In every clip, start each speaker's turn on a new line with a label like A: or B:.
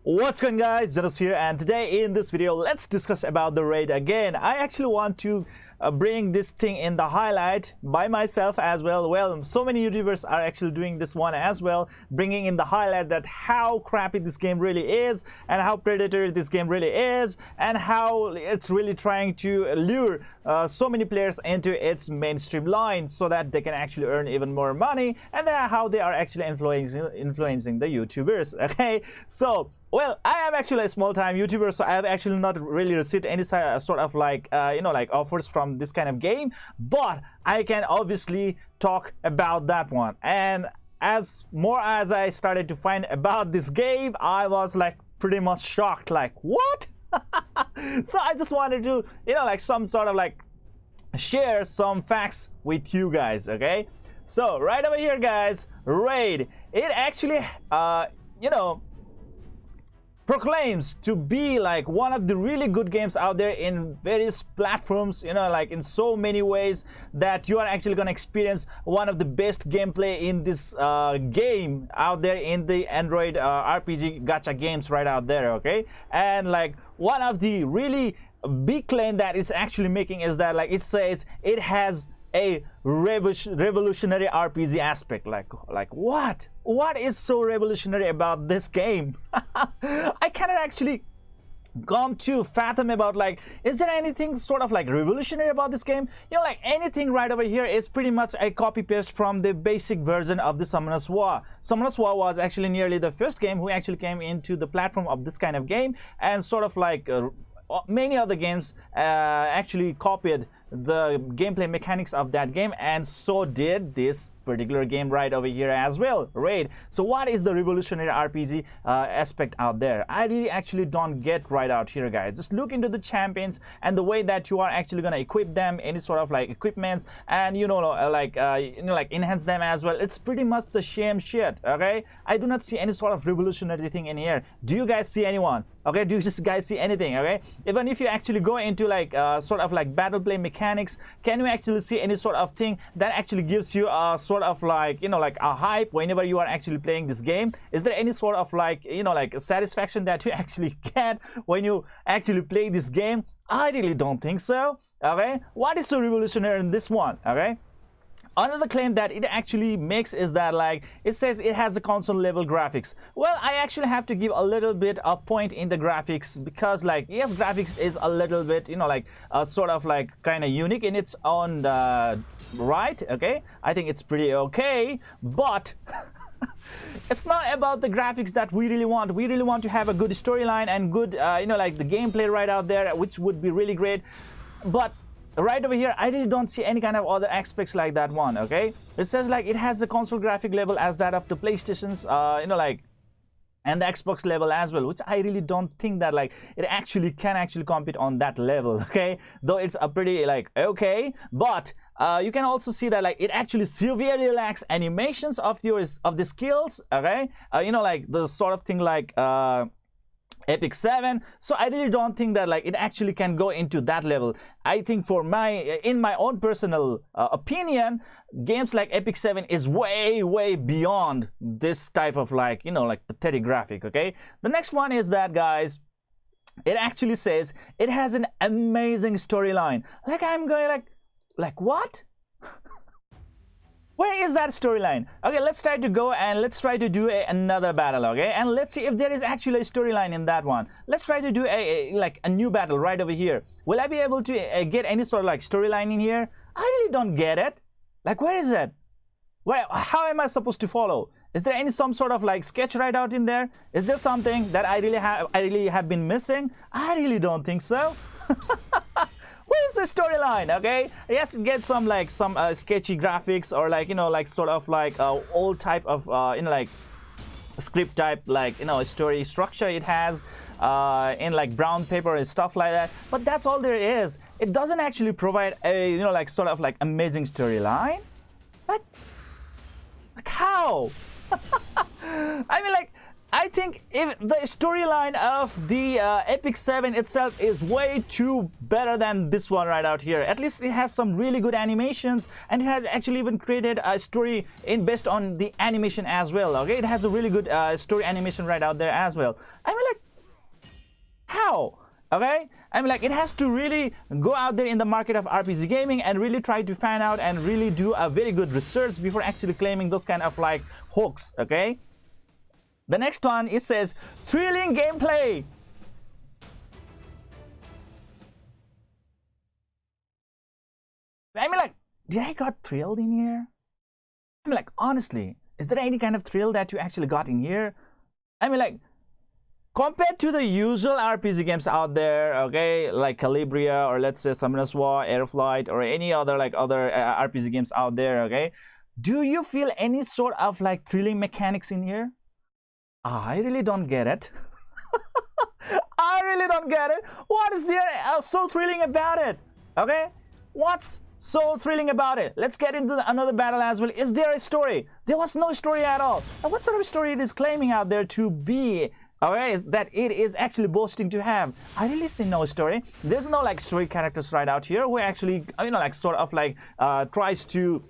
A: What's going on, guys? Zennosh here, and today in this video let's discuss about the raid again. I actually want to bring this thing in the highlight by myself as well. So many YouTubers are actually doing this one as well, bringing in the highlight that how crappy this game really is and how predatory this game really is and how it's really trying to lure so many players into its mainstream line so that they can actually earn even more money, and how they are actually influencing the YouTubers. Okay, so well, I am actually a small-time YouTuber, so I have actually not really received any sort of like offers from this kind of game, but I can obviously talk about that one. And as I started to find about this game, I was like pretty much shocked, like what? So I just wanted to some sort of like share some facts with you guys. Okay, so right over here, guys, raid, it actually proclaims to be like one of the really good games out there in various platforms, like in so many ways that you are actually going to experience one of the best gameplay in this game out there in the Android RPG gacha games right out there. Okay, and like one of the really big claim that it's actually making is that like it says it has a revolutionary RPG aspect. Like what is so revolutionary about this game? I cannot actually come to fathom about like, is there anything sort of like revolutionary about this game? Like anything right over here is pretty much a copy paste from the basic version of the Summoner's War. Summoner's War was actually nearly the first game who actually came into the platform of this kind of game, and sort of like many other games actually copied the gameplay mechanics of that game, and so did this particular game right over here as well, raid. So what is the revolutionary RPG aspect out there? I really actually don't get right out here, guys. Just look into the champions and the way that you are actually going to equip them, any sort of like equipments, and like enhance them as well. It's pretty much the same shit. Okay, I do not see any sort of revolutionary thing in here. Do you guys see anyone? Okay, do you just guys see anything? Okay, even if you actually go into like sort of like battle play mechanics, can you actually see any sort of thing that actually gives you a sort of like like a hype whenever you are actually playing this game? Is there any sort of like like satisfaction that you actually get when you actually play this game? I really don't think so. Okay, what is so revolutionary in this one? Okay, another claim that it actually makes is that like it says it has a console level graphics. Well, I actually have to give a little bit a point in the graphics, because like yes, graphics is a little bit like sort of like kind of unique in its own right. Okay, I think it's pretty okay, but it's not about the graphics that we really want. We really want to have a good storyline and good like the gameplay right out there, which would be really great. But right over here, I really don't see any kind of other aspects like that one. Okay, it says like it has the console graphic level as that of the PlayStation's like and the Xbox level as well, which I really don't think that like it actually can actually compete on that level. Okay, though it's a pretty like okay, but you can also see that like it actually severely lacks animations of the skills. Okay, like the sort of thing like Epic 7. So I really don't think that like it actually can go into that level. I think for in my own personal opinion, games like Epic 7 is way beyond this type of like like pathetic graphic. Okay, the next one is that, guys, it actually says it has an amazing storyline. Like I'm going like what? Where is that storyline? Okay, let's try to go and let's try to do another battle. Okay, and let's see if there is actually a storyline in that one. Let's try to do a new battle right over here. Will I be able to get any sort of like storyline in here? I really don't get it. Like, where is it? How am I supposed to follow? Is there some sort of like sketch right out in there? Is there something that I really have been missing? I really don't think so. Where is the storyline? Okay, yes, get some like sketchy graphics, or like like sort of like old type of like script type, like story structure it has in like brown paper and stuff like that. But that's all there is. It doesn't actually provide a like sort of like amazing storyline. Like how? I mean, like, I think if the storyline of the Epic 7 itself is way too better than this one right out here. At least it has some really good animations, and it has actually even created a story based on the animation as well. Okay, it has a really good story animation right out there as well. I mean, like, how? Okay, I mean, like, it has to really go out there in the market of RPG gaming and really try to find out and really do a very good research before actually claiming those kind of like hooks. Okay, the next one, it says thrilling gameplay. I mean, like, did I got thrilled in here? I mean, like, honestly, is there any kind of thrill that you actually got in here? I mean, like, compared to the usual RPG games out there, okay, like Calibria, or let's say Summoner's War, Airflight, or any other like other RPG games out there, okay, do you feel any sort of like thrilling mechanics in here? I really don't get it. I really don't get it. What is there so thrilling about it? Okay, what's so thrilling about it? Let's get into another battle as well. Is there a story? There was no story at all. And what sort of story it is claiming out there to be? Alright, is that it is actually boasting to have? I really see no story. There's no like story characters right out here who actually, you know, like sort of like tries to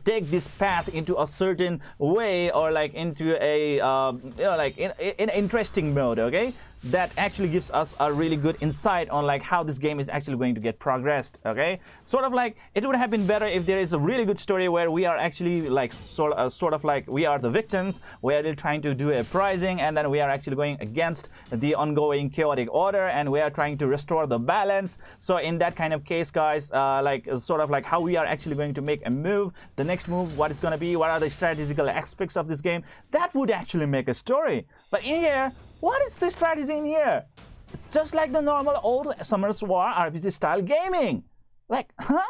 A: take this path into a certain way, or like into a you know, like in an interesting mode. Okay, that actually gives us a really good insight on like how this game is actually going to get progressed. Okay, sort of like it would have been better if there is a really good story where we are actually like sort of like we are the victims, we are trying to do a uprising, and then we are actually going against the ongoing chaotic order, and we are trying to restore the balance. So in that kind of case, guys, like sort of like how we are actually going to make a move, the next move, what it's going to be, what are the strategical aspects of this game, that would actually make a story. But in here, what is the strategy in here? It's just like the normal old Summoner's War RPG style gaming. Like, huh?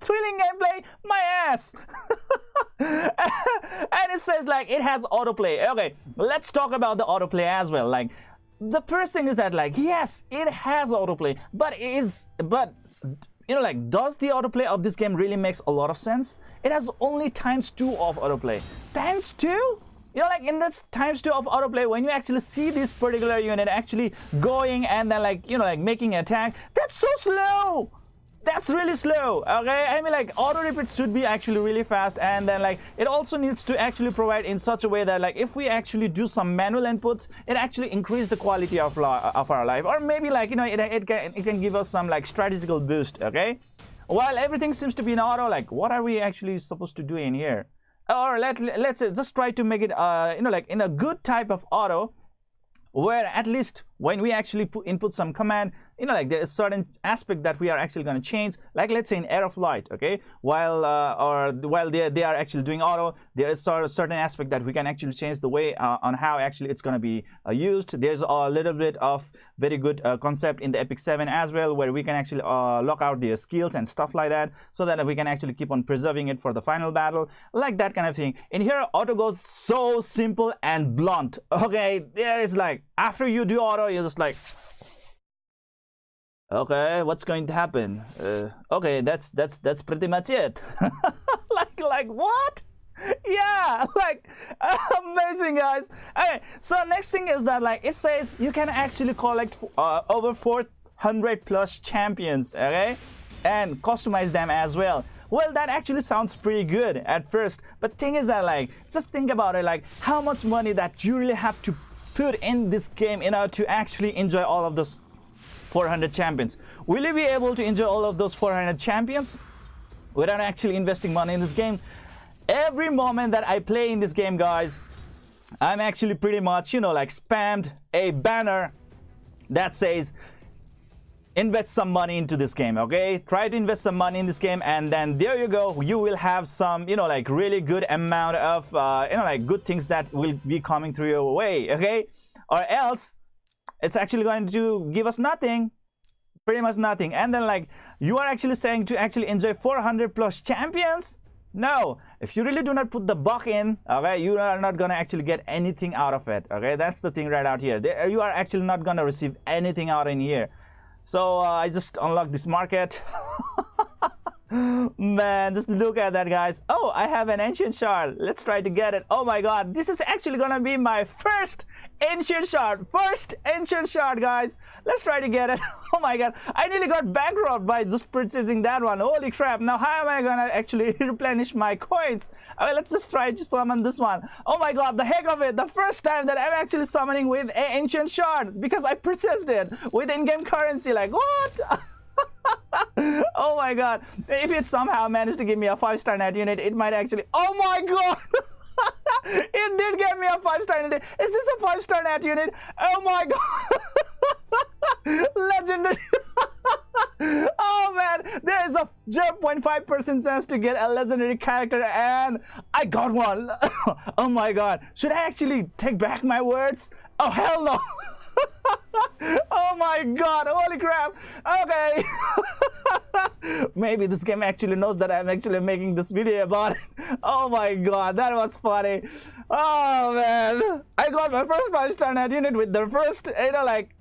A: Thrilling gameplay? My ass! And it says like it has autoplay. Okay, let's talk about the autoplay as well. Like, the first thing is that like, yes, it has autoplay, but you know, like, does the autoplay of this game really makes a lot of sense? It has only ×2 of autoplay. ×2? You know, like in this ×2 of autoplay, when you actually see this particular unit actually going and then like, you know, like making an attack, that's so slow. That's really slow. Okay, I mean, like auto repeats should be actually really fast, and then like it also needs to actually provide in such a way that like if we actually do some manual inputs, it actually increase the quality of our life, or maybe like, you know, it can give us some like strategical boost. Okay, while everything seems to be in auto, like what are we actually supposed to do in here? Or let's say just try to make it you know, like in a good type of auto, where at least when we actually input some command, you know, like there is certain aspect that we are actually going to change, like let's say in Airflight. Okay, while they are actually doing auto, there is a certain aspect that we can actually change the way on how actually it's going to be used. There's a little bit of very good concept in the Epic 7 as well, where we can actually lock out their skills and stuff like that, so that we can actually keep on preserving it for the final battle, like that kind of thing. In here, auto goes so simple and blunt. Okay, there is like, after you do auto, you're just like, okay, what's going to happen? Okay, that's pretty much it. like what? Yeah, like amazing, guys. Okay, so next thing is that like it says you can actually collect over 400 plus champions, okay, and customize them as well. Well, that actually sounds pretty good at first, but thing is that like, just think about it, like how much money that you really have to put in this game in order to actually enjoy all of those 400 champions. Will you be able to enjoy all of those 400 champions without actually investing money in this game? Every moment that I play in this game, guys, I'm actually pretty much, you know, like spammed a banner that says invest some money into this game. Okay, try to invest some money in this game, and then there you go, you will have some, you know, like really good amount of you know, like good things that will be coming through your way. Okay, or else it's actually going to give us nothing, pretty much nothing. And then like you are actually saying to actually enjoy 400 plus champions. No, if you really do not put the buck in, okay, you are not gonna actually get anything out of it. Okay, that's the thing right out here. You are actually not gonna receive anything out in here. So I just unlocked this market. Man, just look at that, guys. Oh, I have an ancient shard. Let's try to get it. Oh my god, this is actually gonna be my first ancient shard. First ancient shard, guys. Let's try to get it. Oh my god, I nearly got bankrupt by just purchasing that one. Holy crap. Now how am I gonna actually replenish my coins? Okay, let's just try to summon this one. Oh my god, the heck of it. The first time that I'm actually summoning with an ancient shard, because I purchased it with in-game currency. Like, what? Oh my god, if it somehow managed to give me a 5-star net unit, it might actually, oh my god. It did get me a 5-star net. Is this a 5-star net unit? Oh my god. Legendary. Oh man, there is a 0.5% chance to get a legendary character, and I got one. Oh my god, should I actually take back my words? Oh hell no. Oh my god, holy crap. Okay. Maybe this game actually knows that I'm actually making this video about it. Oh my god, that was funny. Oh man, I got my first 5-star net unit with the first, like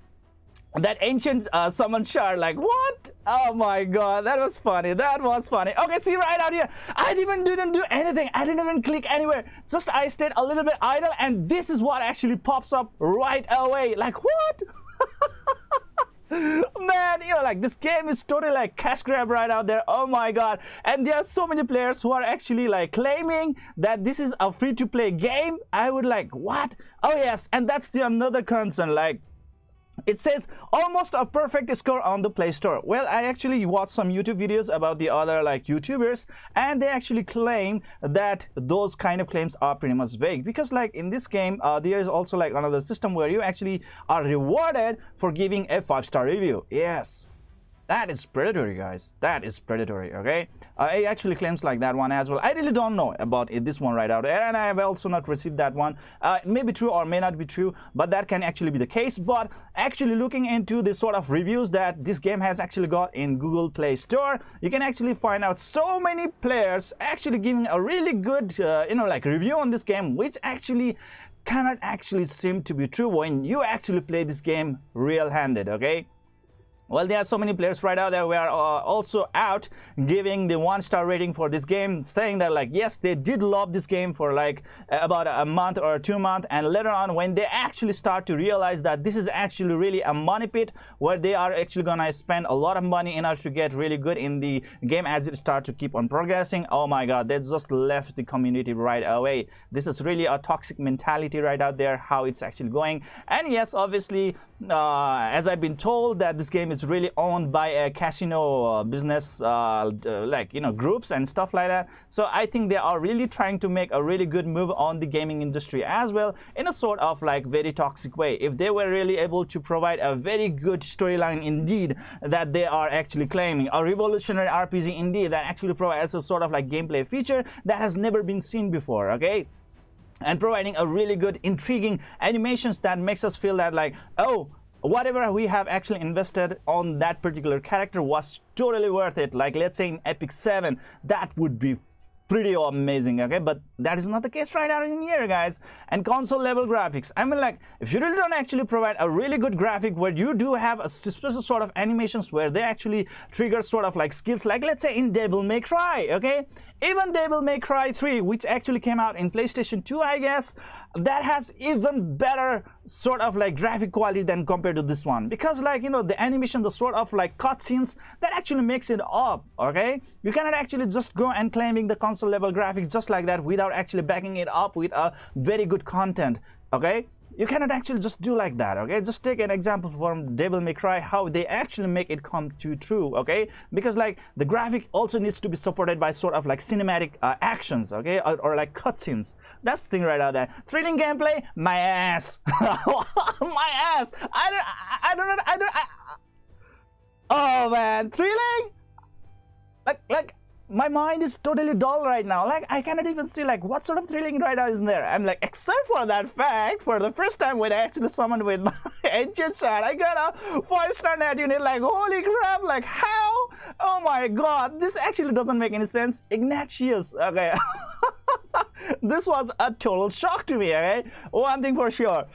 A: that ancient summon shard. Like, what? Oh my god, that was funny. That was funny. Okay, see right out here, I didn't do anything. I didn't even click anywhere. Just I stayed a little bit idle, and this is what actually pops up right away. Like, what? Man, like this game is totally like cash grab right out there. Oh my god. And there are so many players who are actually like claiming that this is a free-to-play game. I would like, what? Oh yes, and that's the another concern. Like, it says almost a perfect score on the Play Store. Well, I actually watched some YouTube videos about the other like YouTubers, and they actually claim that those kind of claims are pretty much vague, because like in this game there is also like another system where you actually are rewarded for giving a 5-star review. Yes, that is predatory, guys. That is predatory. Okay, it actually claims like that one as well. I really don't know about this one right out there, and I have also not received that one. It may be true or may not be true, but that can actually be the case. But actually looking into the sort of reviews that this game has actually got in Google Play Store, you can actually find out so many players actually giving a really good like review on this game, which actually cannot actually seem to be true when you actually play this game real-handed. Okay. Well, there are so many players right out there who are also out giving the 1-star rating for this game, saying that like, yes, they did love this game for like about a month or 2 months, and later on when they actually start to realize that this is actually really a money pit where they are actually gonna spend a lot of money in order to get really good in the game as it starts to keep on progressing, oh my god, they just left the community right away. This is really a toxic mentality right out there, how it's actually going. And yes, obviously, as I've been told that this game is really owned by a casino business groups and stuff like that, so I think they are really trying to make a really good move on the gaming industry as well, in a sort of like very toxic way. If they were really able to provide a very good storyline indeed that they are actually claiming, a revolutionary RPG indeed that actually provides a sort of like gameplay feature that has never been seen before, okay, and providing a really good intriguing animations that makes us feel that like, oh, whatever we have actually invested on that particular character was totally worth it. Like, let's say in Epic 7, that would be pretty amazing. Okay, but that is not the case right now in here, guys. And console level graphics, I mean, like, if you really don't actually provide a really good graphic where you do have a special sort of animations where they actually trigger sort of like skills, like let's say in Devil May Cry, okay, even Devil May Cry 3, which actually came out in PlayStation 2, I guess, that has even better sort of like graphic quality than compared to this one, because like, the animation, the sort of like cutscenes, that actually makes it up. Okay, you cannot actually just go and claiming the console level graphics just like that without actually backing it up with a very good content. Okay, you cannot actually just do like that. Okay, just take an example from Devil May Cry, how they actually make it come to true. Okay, because like the graphic also needs to be supported by sort of like cinematic actions, okay, or like cutscenes. That's the thing right out there. Thrilling gameplay, my ass. My ass. I don't oh man, thrilling, like my mind is totally dull right now. Like, I cannot even see like what sort of thrilling right now is there. I'm like, except for that fact, for the first time when I actually summoned with my ancient shard, I got a 5-star net unit. Like, holy crap, like how? Oh my god, this actually doesn't make any sense. Ignatius, okay. This was a total shock to me, okay? One thing for sure,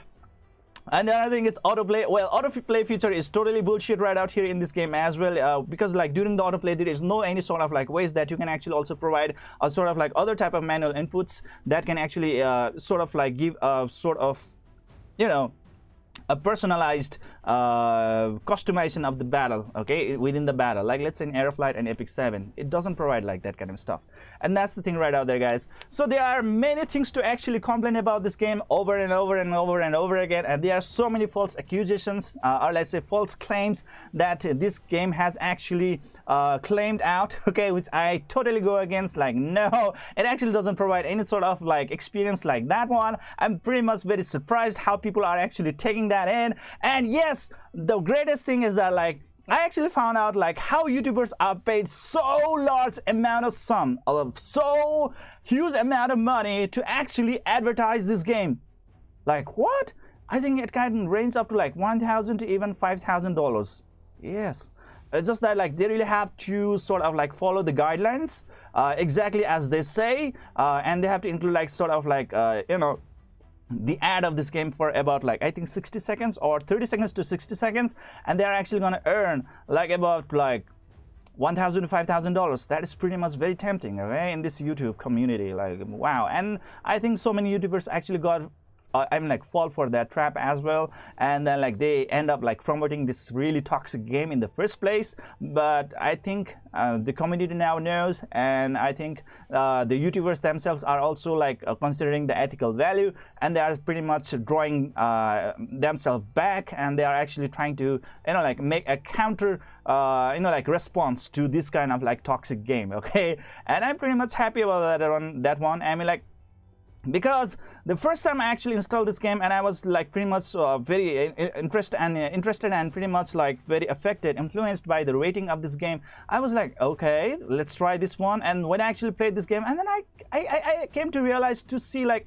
A: And the other thing is autoplay. Well, autoplay feature is totally bullshit right out here in this game as well, because like during the autoplay there is no any sort of like ways that you can actually also provide a sort of like other type of manual inputs that can actually sort of like give a sort of, you know, a personalized customization of the battle, okay, within the battle. Like let's say in Aeroflight and Epic 7, it doesn't provide like that kind of stuff. And that's the thing right out there, guys. So there are many things to actually complain about this game over and over and over and over again, and there are so many false accusations, or let's say false claims that this game has actually claimed out, okay, which I totally go against. Like, no, it actually doesn't provide any sort of like experience like that one. I'm pretty much very surprised how people are actually taking that in. And yes, the greatest thing is that like I actually found out like how YouTubers are paid so large amount of sum of so huge amount of money to actually advertise this game. Like what? I think it can range up to like $1,000 to even $5,000. Yes. It's just that like they really have to sort of like follow the guidelines exactly as they say, and they have to include like sort of like you know, the ad of this game for about like I think 60 seconds or 30 seconds to 60 seconds, and they're actually gonna earn like about like $1,000 to $5,000. That is pretty much very tempting, okay, in this YouTube community. Like wow. And I think so many YouTubers actually got I mean like fall for that trap as well, and then like they end up like promoting this really toxic game in the first place. But I think the community now knows, and I think the YouTubers themselves are also like considering the ethical value, and they are pretty much drawing themselves back, and they are actually trying to, you know, like make a counter you know, like response to this kind of like toxic game, okay. And I'm pretty much happy about that one. I mean like, because the first time I actually installed this game and I was like pretty much very interested and pretty much like very affected, influenced by the rating of this game, I was like, okay, let's try this one. And when I actually played this game, and then I came to realize to see like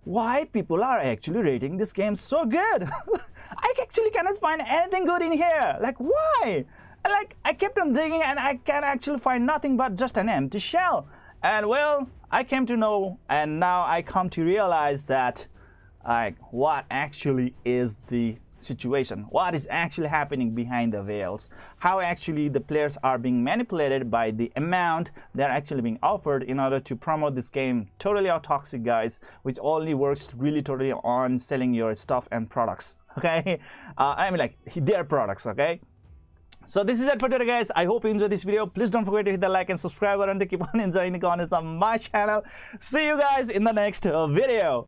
A: why people are actually rating this game so good. I actually cannot find anything good in here. Like why? And like I kept on digging and I can actually find nothing but just an empty shell. And well, I came to know, and now I come to realize that like what actually is the situation, what is actually happening behind the veils, how actually the players are being manipulated by the amount they're actually being offered in order to promote this game totally out toxic, guys, which only works really totally on selling your stuff and products, okay. I mean like their products, okay. So this is it for today, guys. I hope you enjoyed this video. Please don't forget to hit the like and subscribe button to keep on enjoying the contents of my channel. See you guys in the next video.